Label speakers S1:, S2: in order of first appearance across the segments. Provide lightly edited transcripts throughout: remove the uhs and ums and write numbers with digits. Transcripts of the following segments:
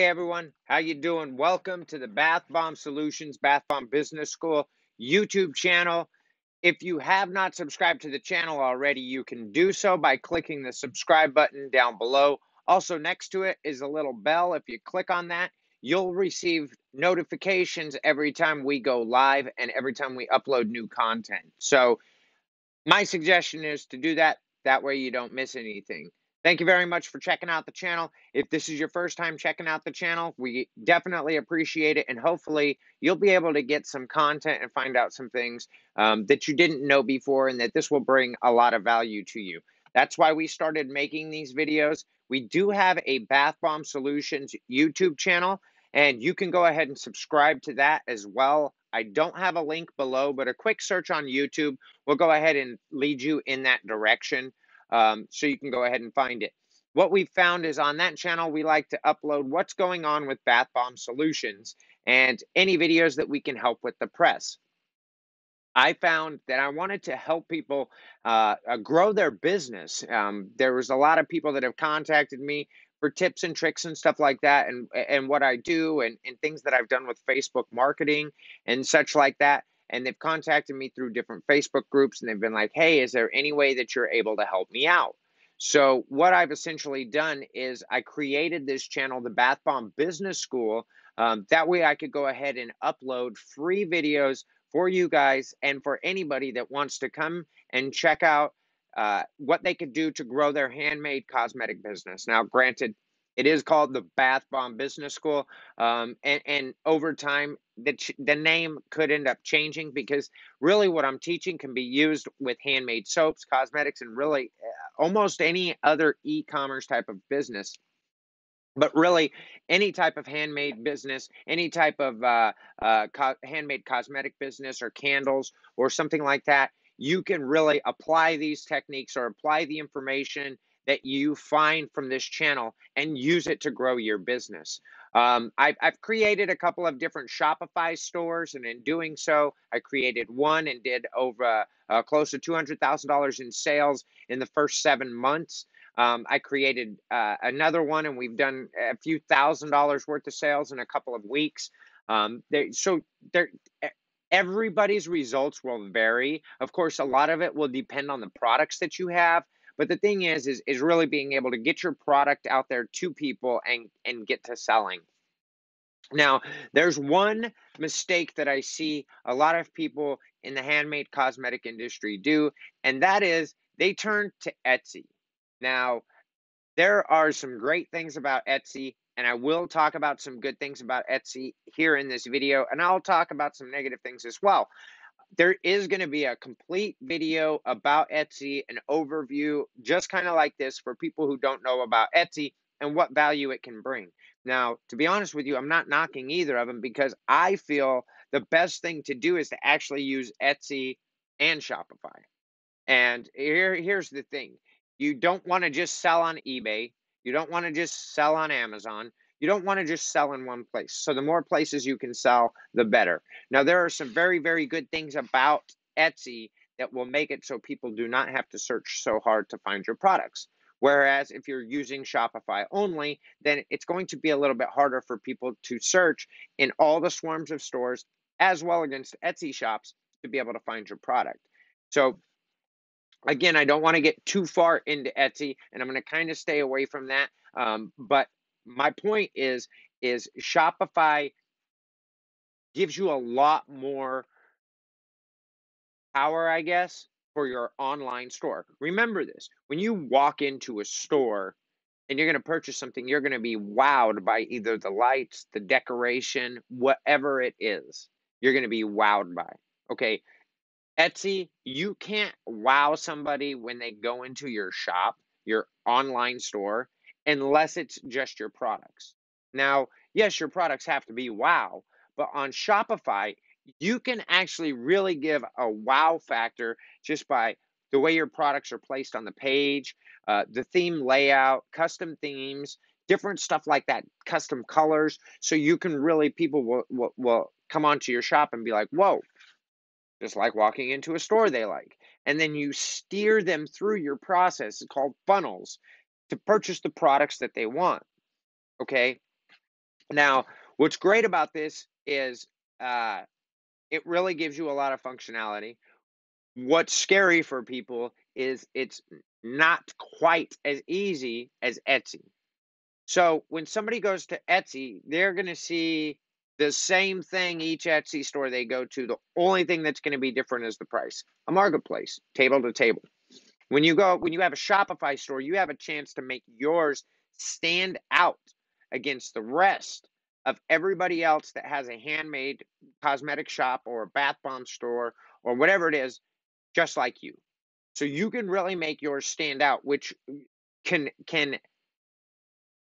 S1: everyone, how you doing? Welcome to the Bath Bomb Solutions Bath Bomb Business School YouTube channel. If you have not subscribed to the channel already, you can do so by clicking the subscribe button down below. Also next to it is a little bell. If you click on that, you'll receive notifications every time we go live and every time we upload new content. So my suggestion is to do that. That way you don't miss anything. Thank you very much for checking out the channel. If this is your first time checking out the channel, we definitely appreciate it. And hopefully you'll be able to get some content and find out some things that you didn't know before, and that this will bring a lot of value to you. That's why we started making these videos. We do have a Bath Bomb Solutions YouTube channel, and you can go ahead and subscribe to that as well. I don't have a link below, but a quick search on YouTube will go ahead and lead you in that direction, so you can go ahead and find it. What we've found is on that channel, we like to upload what's going on with Bath Bomb Solutions and any videos that we can help with the press. I found that I wanted to help people grow their business. There was a lot of people that have contacted me for tips and tricks and stuff like that, and what I do, and things that I've done with Facebook marketing and such like that. And they've contacted me through different Facebook groups, and they've been like, "Hey, is there any way that you're able to help me out?" So what I've essentially done is I created this channel, the Bath Bomb Business School. That way I could go ahead and upload free videos for you guys and for anybody that wants to come and check out what they could do to grow their handmade cosmetic business. Now, granted, it is called the Bath Bomb Business School, and over time, the name could end up changing, because really what I'm teaching can be used with handmade soaps, cosmetics, and really almost any other e-commerce type of business. But really, any type of handmade business, any type of handmade cosmetic business or candles or something like that, you can really apply these techniques or apply the information that you find from this channel and use it to grow your business. I've created a couple of different Shopify stores, and in doing so, I created one and did over close to $200,000 in sales in the first 7 months. I created another one, and we've done a few $1,000s worth of sales in a couple of weeks. So everybody's results will vary. Of course, a lot of it will depend on the products that you have. But the thing is really being able to get your product out there to people and get to selling. Now, there's one mistake that I see a lot of people in the handmade cosmetic industry do, and that is they turn to Etsy. Now, there are some great things about Etsy, and I will talk about some good things about Etsy here in this video, and I'll talk about some negative things as well. There is going to be a complete video about Etsy, an overview, just kind of like this, for people who don't know about Etsy and what value it can bring. Now, to be honest with you, I'm not knocking either of them, because I feel the best thing to do is to actually use Etsy and Shopify. And here's the thing. You don't want to just sell on eBay. You don't want to just sell on Amazon. You don't want to just sell in one place. So the more places you can sell, the better. Now, there are some very, very good things about Etsy that will make it so people do not have to search so hard to find your products. Whereas if you're using Shopify only, then it's going to be a little bit harder for people to search in all the swarms of stores as well against Etsy shops to be able to find your product. So again, I don't want to get too far into Etsy, and I'm going to kind of stay away from that. But my point is Shopify gives you a lot more power, I guess, for your online store. Remember this: when you walk into a store and you're going to purchase something, you're going to be wowed by either the lights, the decoration, whatever it is. You're going to be wowed by. Okay. Etsy, you can't wow somebody when they go into your shop, your online store, unless it's just your products. Now, yes, your products have to be wow, but on Shopify, you can actually really give a wow factor just by the way your products are placed on the page, the theme layout, custom themes, different stuff like that, custom colors. So you can really, people will come onto your shop and be like, whoa. Just like walking into a store they like. And then you steer them through your process. It's called funnels, to purchase the products that they want. Okay. Now, what's great about this is uh, it really gives you a lot of functionality. What's scary for people is it's not quite as easy as Etsy. So when somebody goes to Etsy, they're going to see the same thing each Etsy store they go to. The only thing that's going to be different is the price. A marketplace, table to table. When you have a Shopify store, you have a chance to make yours stand out against the rest of everybody else that has a handmade cosmetic shop or a bath bomb store or whatever it is, just like you. So you can really make yours stand out, which can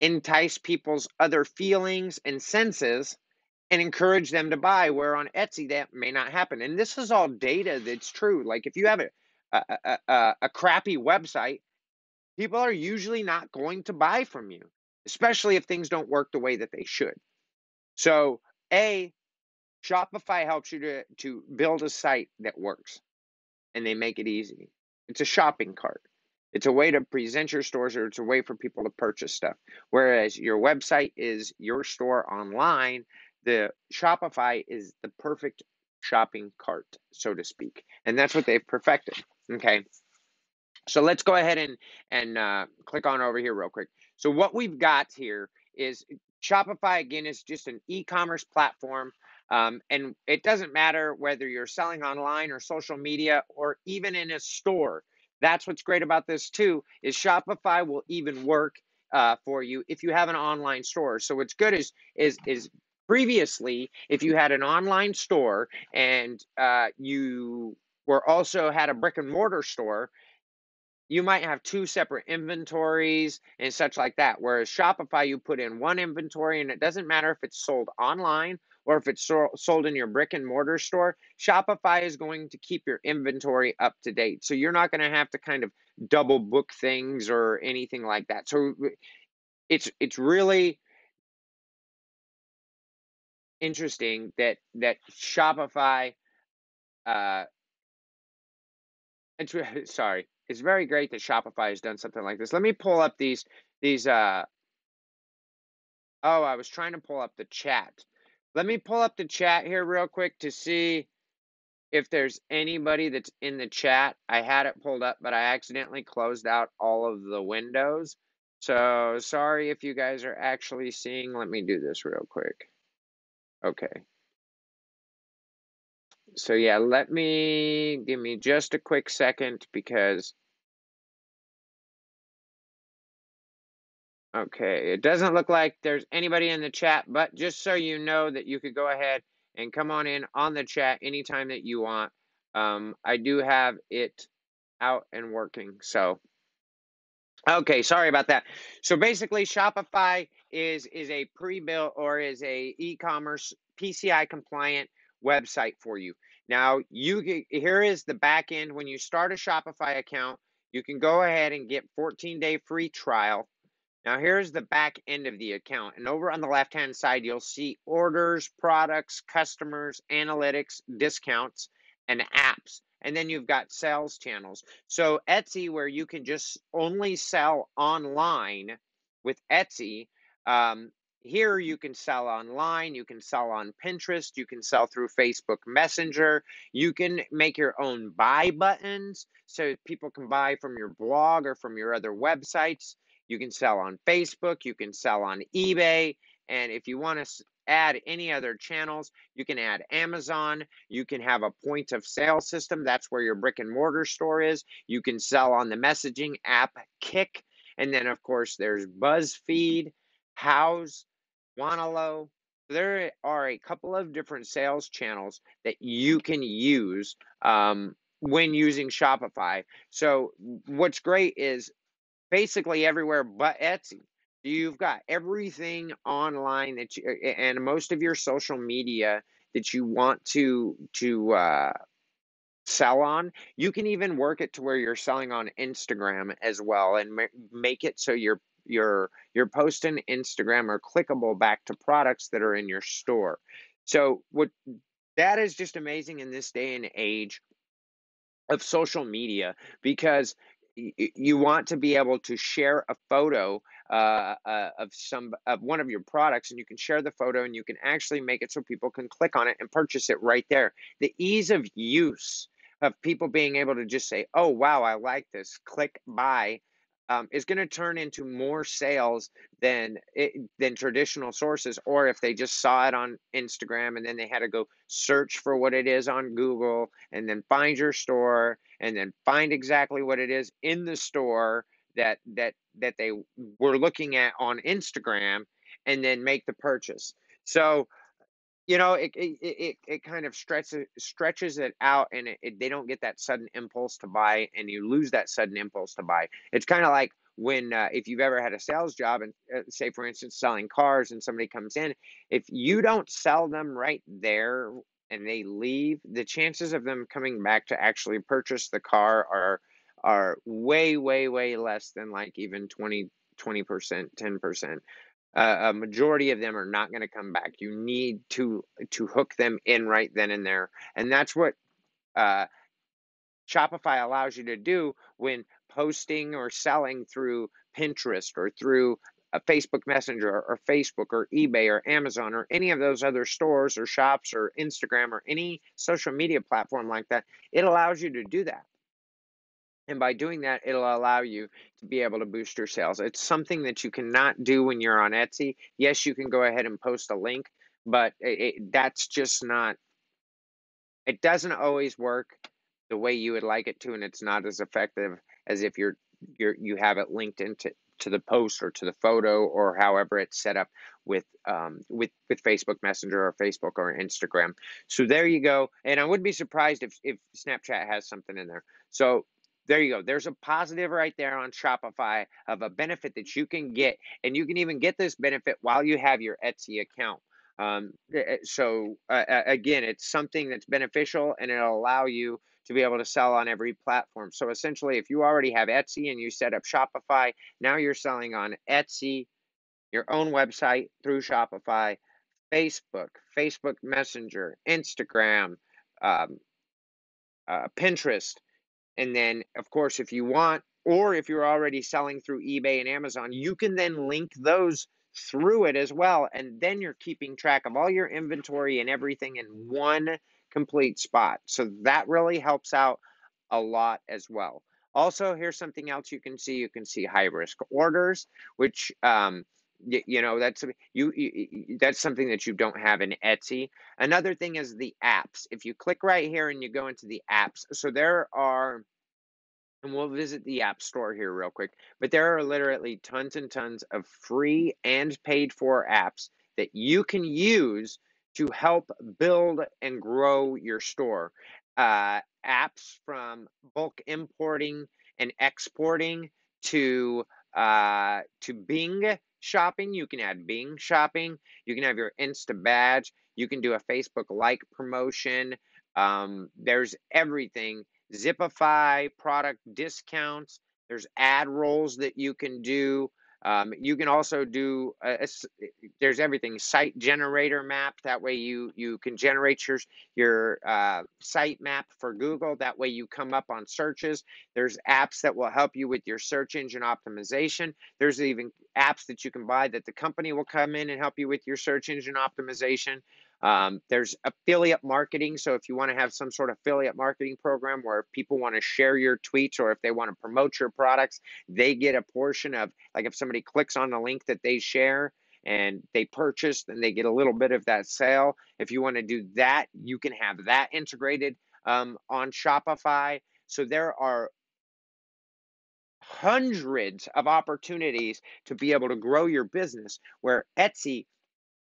S1: entice people's other feelings and senses and encourage them to buy, where on Etsy that may not happen. And this is all data that's true. Like if you have a crappy website, people are usually not going to buy from you, especially if things don't work the way that they should. So Shopify helps you to build a site that works, and they make it easy. It's a shopping cart. It's a way to present your stores, or it's a way for people to purchase stuff. Whereas your website is your store online, the Shopify is the perfect shopping cart, so to speak. And that's what they've perfected. Okay. So let's go ahead and click on over here real quick. So what we've got here is Shopify, again, is just an e-commerce platform. And it doesn't matter whether you're selling online or social media or even in a store. That's what's great about this too, is Shopify will even work for you if you have an online store. So what's good is previously, if you had an online store and you were also had a brick and mortar store, you might have two separate inventories and such like that. Whereas Shopify, you put in one inventory, and it doesn't matter if it's sold online or if it's sold in your brick and mortar store. Shopify is going to keep your inventory up to date. So you're not going to have to kind of double book things or anything like that. So it's really interesting that Shopify uh sorry. It's very great that Shopify has done something like this. Let me pull up these oh, I was trying to pull up the chat. Let me pull up the chat here real quick to see if there's anybody that's in the chat. I had it pulled up, but I accidentally closed out all of the windows. So sorry if you guys are actually seeing. Let me do this real quick. Okay. So yeah, give me just a quick second because, okay, it doesn't look like there's anybody in the chat, but just so you know that you could go ahead and come on in on the chat anytime that you want. I do have it out and working. So, okay, sorry about that. So basically, Shopify is a pre-built or is a e-commerce PCI compliant website for you. Now, here is the back end. When you start a Shopify account, you can go ahead and get 14-day free trial. Now, here's the back end of the account. And over on the left-hand side, you'll see orders, products, customers, analytics, discounts, and apps. And then you've got sales channels. So Etsy, where you can just only sell online with Etsy, um, here you can sell online, you can sell on Pinterest, you can sell through Facebook Messenger, you can make your own buy buttons so people can buy from your blog or from your other websites. You can sell on Facebook, you can sell on eBay, and if you want to add any other channels, you can add Amazon. You can have a point of sale system. That's where your brick and mortar store is. You can sell on the messaging app Kick. And then, of course, there's BuzzFeed, House, Wanalo. There are a couple of different sales channels that you can use when using Shopify. So what's great is basically everywhere but Etsy. You've got everything online that you, and most of your social media that you want to sell on. You can even work it to where you're selling on Instagram as well, and make it so your post and Instagram are clickable back to products that are in your store. So what that is just amazing in this day and age of social media, because you want to be able to share a photo of one of your products, and you can share the photo, and you can actually make it so people can click on it and purchase it right there. The ease of use of people being able to just say, "Oh wow, I like this," click buy, is going to turn into more sales than traditional sources, or if they just saw it on Instagram and then they had to go search for what it is on Google and then find your store and then find exactly what it is in the store that they were looking at on Instagram and then make the purchase. So it kind of stretches it out, and they don't get that sudden impulse to buy, and you lose that sudden impulse to buy. It's kind of like when if you've ever had a sales job, and say for instance selling cars, and somebody comes in, if you don't sell them right there and they leave, the chances of them coming back to actually purchase the car are way way way less than like even 20%, 10%. A majority of them are not going to come back. You need to hook them in right then and there, and that's what uh, Shopify allows you to do when posting or selling through Pinterest or through a Facebook Messenger or Facebook or eBay or Amazon or any of those other stores or shops or Instagram or any social media platform like that. It allows you to do that. And by doing that, it'll allow you to be able to boost your sales. It's something that you cannot do when you're on Etsy. Yes, you can go ahead and post a link, but that's just not, it doesn't always work the way you would like it to, and it's not as effective as if you have it linked into the post or to the photo or however it's set up with Facebook Messenger or Facebook or Instagram. So there you go. And I wouldn't be surprised if Snapchat has something in there. So there you go. There's a positive right there on Shopify of a benefit that you can get, and you can even get this benefit while you have your Etsy account. Again, it's something that's beneficial, and it'll allow you to be able to sell on every platform. So essentially, if you already have Etsy and you set up Shopify, now you're selling on Etsy, your own website through Shopify, Facebook, Facebook Messenger, Instagram, um, Pinterest. And then, of course, if you want, or if you're already selling through eBay and Amazon, you can then link those through it as well. And then you're keeping track of all your inventory and everything in one complete spot. So that really helps out a lot as well. Also, here's something else you can see. You can see high risk orders, which that's something that you don't have in Etsy. Another thing is the apps. If you click right here and you go into the apps, so there are, and we'll visit the App Store here real quick, but there are literally tons and tons of free and paid for apps that you can use to help build and grow your store. Apps from bulk importing and exporting to Bing shopping. You can add Bing shopping. You can have your Insta badge. You can do a Facebook like promotion. There's everything. Zipify product discounts. There's ad rolls that you can do. You can also do there's everything, site generator map. That way you can generate your site map for Google. That way you come up on searches. There's apps that will help you with your search engine optimization. There's even apps that you can buy that the company will come in and help you with your search engine optimization. There's affiliate marketing. So if you want to have some sort of affiliate marketing program where people want to share your tweets, or if they want to promote your products, they get a portion of, like if somebody clicks on the link that they share and they purchase, then they get a little bit of that sale. If you want to do that, you can have that integrated on Shopify. So there are hundreds of opportunities to be able to grow your business, where Etsy,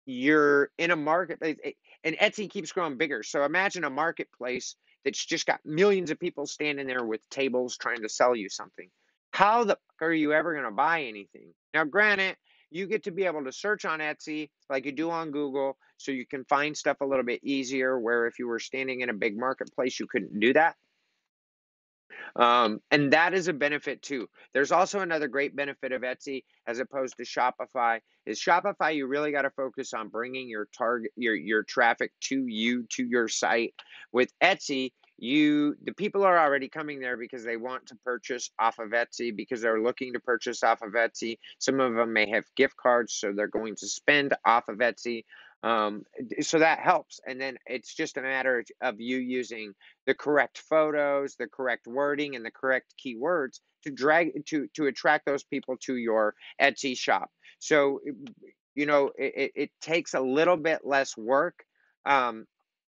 S1: you're in a market, and Etsy keeps growing bigger. So imagine a marketplace that's just got millions of people standing there with tables trying to sell you something. How the fuck are you ever going to buy anything? Now, granted, you get to be able to search on Etsy like you do on Google, so you can find stuff a little bit easier, where if you were standing in a big marketplace, you couldn't do that. And that is a benefit too. There's also another great benefit of Etsy as opposed to Shopify. Is Shopify, you really got to focus on bringing your traffic to your site. With Etsy, the people are already coming there because they want to purchase off of Etsy, because they're looking to purchase off of Etsy. Some of them may have gift cards, so they're going to spend off of Etsy. So that helps. And then it's just a matter of you using the correct photos, the correct wording, and the correct keywords to attract those people to your Etsy shop. So it takes a little bit less work. Um,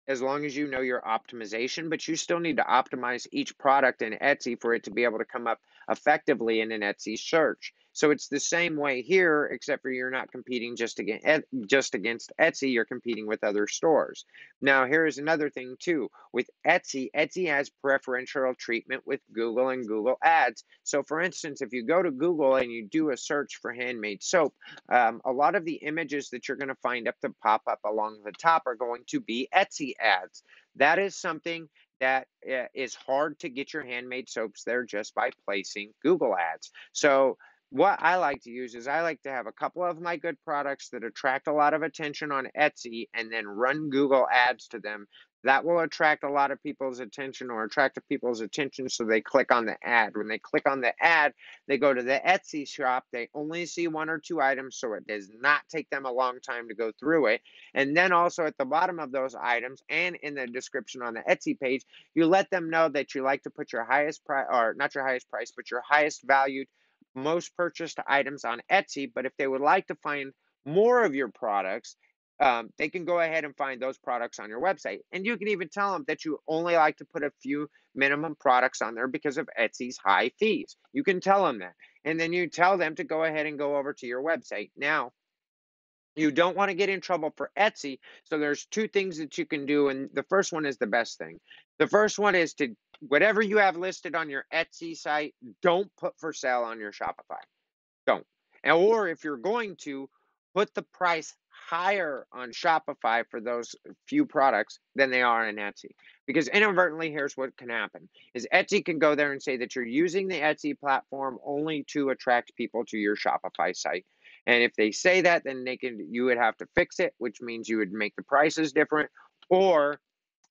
S1: as long as you know your optimization, but you still need to optimize each product in Etsy for it to be able to come up effectively in an Etsy search. So it's the same way here, except for you're not competing just against Etsy, you're competing with other stores. Now, here's another thing too. With Etsy, Etsy has preferential treatment with Google and Google Ads. So for instance, if you go to Google and you do a search for handmade soap, a lot of the images that you're going to find up to pop up along the top are going to be Etsy ads. That is something that is hard to get your handmade soaps there just by placing Google ads. So what I like to use is I like to have a couple of my good products that attract a lot of attention on Etsy and then run Google ads to them. That will attract a lot of people's attention, or attract people's attention, so they click on the ad. When they click on the ad, they go to the Etsy shop. They only see one or two items, so it does not take them a long time to go through it. And then also at the bottom of those items and in the description on the Etsy page, you let them know that you like to put your highest price, or not your highest price, but your highest valued, most purchased items on Etsy. But if they would like to find more of your products, they can go ahead and find those products on your website. And you can even tell them that you only like to put a few minimum products on there because of Etsy's high fees. You can tell them that. And then you tell them to go ahead and go over to your website. Now, you don't want to get in trouble for Etsy. So there's two things that you can do. And the first one is the best thing. The first one is to, whatever you have listed on your Etsy site, don't put for sale on your Shopify. Don't. Or if you're going to, put the price higher on Shopify for those few products than they are in Etsy. Because inadvertently, here's what can happen is Etsy can go there and say that you're using the Etsy platform only to attract people to your Shopify site. And if they say that, then you would have to fix it, which means you would make the prices different, or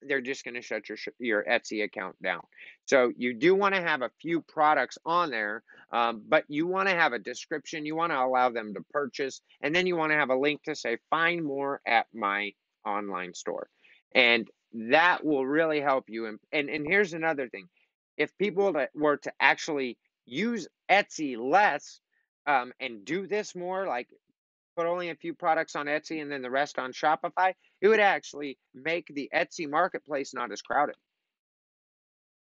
S1: they're just going to shut your Etsy account down. So you do want to have a few products on there, but you want to have a description. You want to allow them to purchase, and then you want to have a link to say, find more at my online store. And that will really help you. And here's another thing. If people that were to actually use Etsy less, and do this more, like put only a few products on Etsy and then the rest on Shopify, it would actually make the Etsy marketplace not as crowded.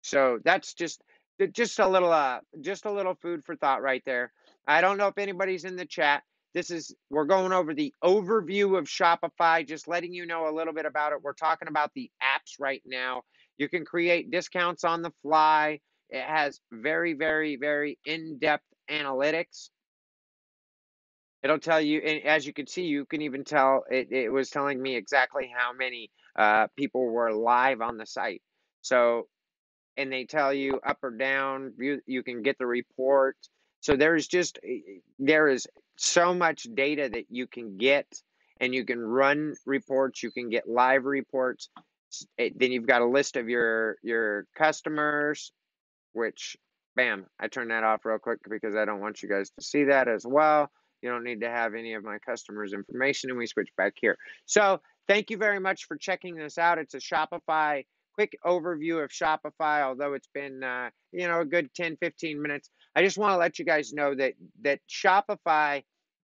S1: So that's just a little food for thought right there. I don't know if anybody's in the chat. We're going over the overview of Shopify, just letting you know a little bit about it. We're talking about the apps right now. You can create discounts on the fly. It has very, very, very in-depth analytics. It'll tell you, and as you can see, you can even tell it was telling me exactly how many people were live on the site. So, and they tell you up or down, you can get the report. So there is so much data that you can get, and you can run reports, you can get live reports. Then you've got a list of your customers, which, bam, I turned that off real quick because I don't want you guys to see that as well. You don't need to have any of my customers' information, and we switch back here. So thank you very much for checking this out. It's a Shopify quick overview of Shopify, although it's been, a good 10, 15 minutes. I just want to let you guys know that Shopify,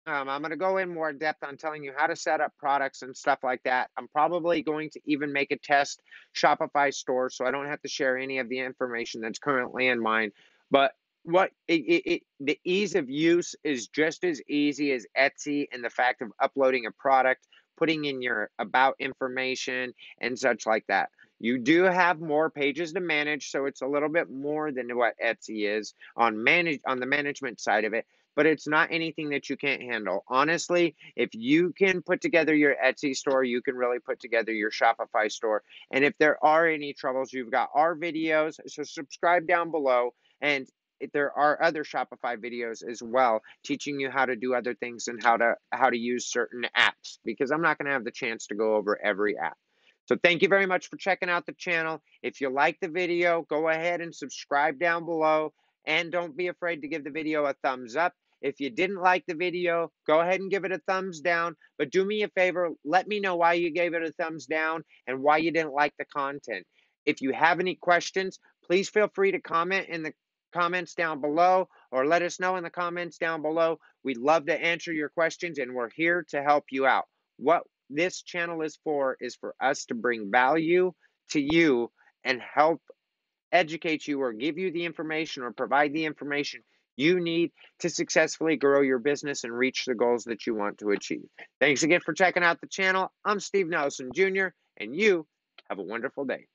S1: I'm going to go in more depth on telling you how to set up products and stuff like that. I'm probably going to even make a test Shopify store, so I don't have to share any of the information that's currently in mine. But the ease of use is just as easy as Etsy, and the fact of uploading a product, putting in your about information and such like that. You do have more pages to manage, so it's a little bit more than what Etsy is on the management side of it, but it's not anything that you can't handle. Honestly, if you can put together your Etsy store, you can really put together your Shopify store. And if there are any troubles, you've got our videos, so subscribe down below. And there are other Shopify videos as well, teaching you how to do other things and how to use certain apps, because I'm not going to have the chance to go over every app. So thank you very much for checking out the channel. If you like the video, go ahead and subscribe down below. And don't be afraid to give the video a thumbs up. If you didn't like the video, go ahead and give it a thumbs down. But do me a favor, let me know why you gave it a thumbs down and why you didn't like the content. If you have any questions, please feel free to comment in the comments down below or let us know in the comments down below. We'd love to answer your questions and we're here to help you out. What this channel is for us to bring value to you and help educate you or give you the information or provide the information you need to successfully grow your business and reach the goals that you want to achieve. Thanks again for checking out the channel. I'm Steve Nelson Jr., and you have a wonderful day.